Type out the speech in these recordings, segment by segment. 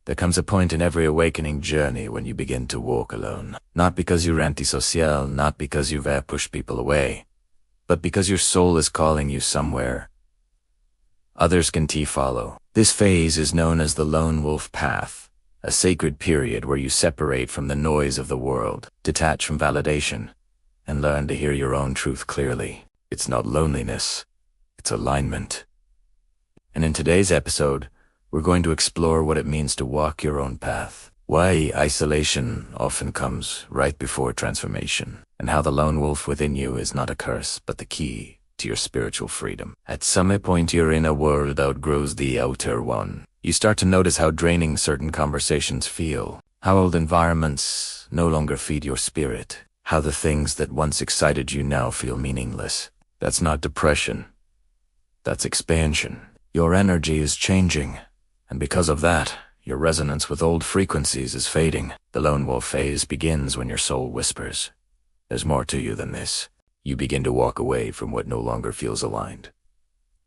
There comes a point in every awakening journey when you begin to walk alone. Not because you're antisocial, not because you've pushed people away, but because your soul is calling you somewhere others can follow. This phase is known as the lone wolf path, a sacred period where you separate from the noise of the world, detach from validation, and learn to hear your own truth clearly. It's not loneliness, it's alignment. And in today's episode, we're going to explore what it means to walk your own path, why isolation often comes right before transformation, and how the lone wolf within you is not a curse, but the key to your spiritual freedom. At some point, your inner world outgrows the outer one. You start to notice how draining certain conversations feel, how old environments no longer feed your spirit, how the things that once excited you now feel meaningless. That's not depression. That's expansion. Your energy is changing, and because of that, your resonance with old frequencies is fading. The lone wolf phase begins when your soul whispers, "There's more to you than this." You begin to walk away from what no longer feels aligned.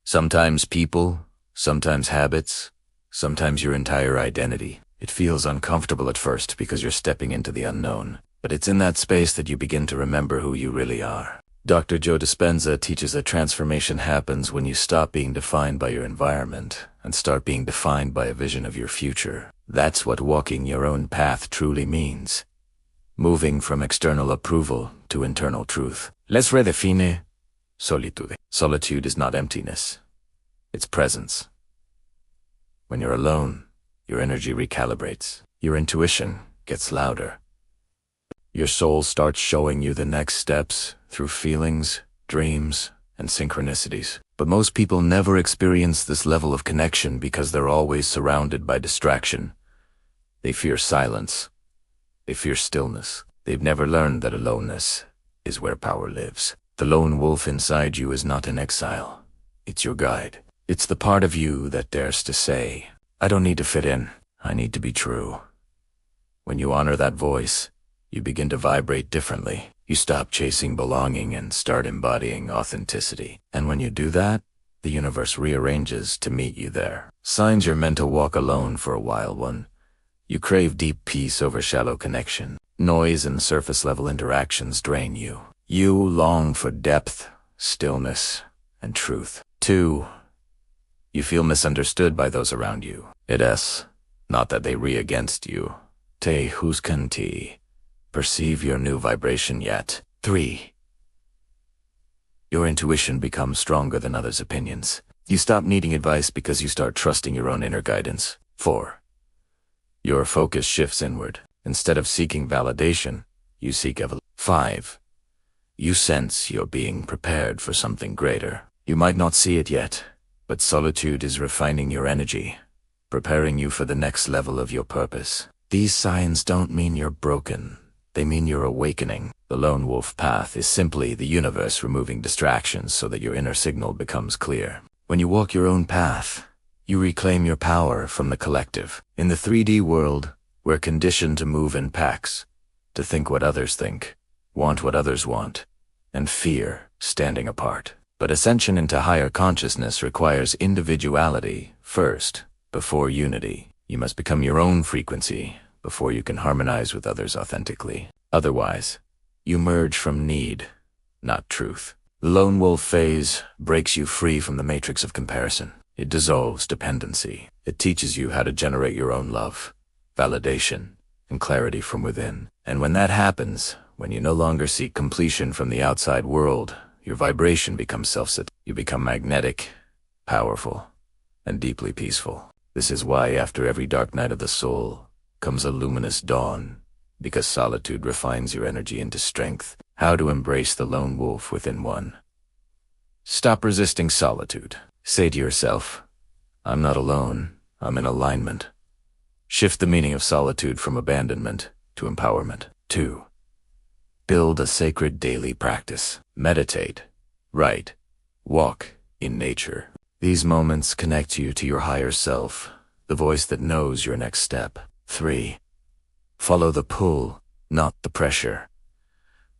Sometimes people, sometimes habits, sometimes your entire identity. It feels uncomfortable at first because you're stepping into the unknown, but it's in that space that you begin to remember who you really are. Dr. Joe Dispenza teaches that transformation happens when you stop being defined by your environment and start being defined by a vision of your future. That's what walking your own path truly means. Moving from external approval to internal truth. Let's redefine solitude. Solitude is not emptiness. It's presence. When you're alone, your energy recalibrates. Your intuition gets louder. Your soul starts showing you the next steps through feelings, dreams, and synchronicities. But most people never experience this level of connection because they're always surrounded by distraction. They fear silence. They fear stillness. They've never learned that aloneness is where power lives. The lone wolf inside you is not in exile. It's your guide. It's the part of you that dares to say, "I don't need to fit in. I need to be true." When you honor that voice, you begin to vibrate differently. You stop chasing belonging and start embodying authenticity. And when you do that, the universe rearranges to meet you there. Signs you're meant to walk alone for a while. 1. You crave deep peace over shallow connection. Noise and surface-level interactions drain you. You long for depth, stillness, and truth. 2. You feel misunderstood by those around you. It is not that they re against you. Te huskanti. Perceive your new vibration yet. 3. Your intuition becomes stronger than others' opinions. You stop needing advice because you start trusting your own inner guidance. 4. Your focus shifts inward. Instead of seeking validation, you seek evolution. 5. You sense you're being prepared for something greater. You might not see it yet, but solitude is refining your energy, preparing you for the next level of your purpose. These signs don't mean you're broken. They mean you're awakening. The lone wolf path is simply the universe removing distractions so that your inner signal becomes clear. When you walk your own path, you reclaim your power from the collective. In the 3D world, we're conditioned to move in packs, to think what others think, want what others want, and fear standing apart. But ascension into higher consciousness requires individuality first, before unity. You must become your own frequency before you can harmonize with others authentically. Otherwise, you merge from need, not truth. The lone wolf phase breaks you free from the matrix of comparison. It dissolves dependency. It teaches you how to generate your own love, validation, and clarity from within. And when that happens, when you no longer seek completion from the outside world, your vibration becomes self-sustaining. You become magnetic, powerful, and deeply peaceful. This is why after every dark night of the soul comes a luminous dawn, because solitude refines your energy into strength. How to embrace the lone wolf within one. Stop resisting solitude. Say to yourself, "I'm not alone, I'm in alignment." Shift the meaning of solitude from abandonment to empowerment. 2. Build a sacred daily practice. Meditate, write, walk in nature. These moments connect you to your higher self, the voice that knows your next step. 3. Follow the pull, not the pressure.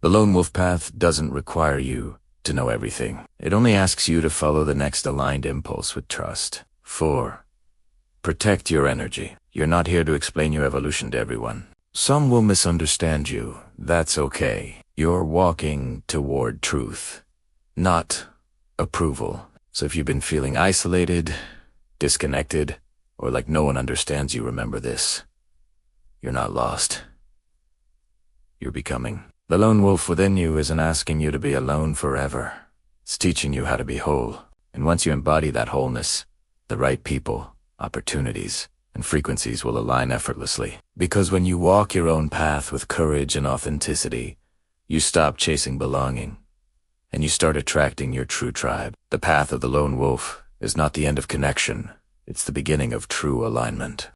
The lone wolf path doesn't require you to know everything. It only asks you to follow the next aligned impulse with trust. 4. Protect your energy. You're not here to explain your evolution to everyone. Some will misunderstand you. That's okay. You're walking toward truth, not approval. So if you've been feeling isolated, disconnected, or like no one understands you, remember this. You're not lost. You're becoming. The lone wolf within you isn't asking you to be alone forever. It's teaching you how to be whole. And once you embody that wholeness, the right people, opportunities, and frequencies will align effortlessly. Because when you walk your own path with courage and authenticity, you stop chasing belonging, and you start attracting your true tribe. The path of the lone wolf is not the end of connection. It's the beginning of true alignment.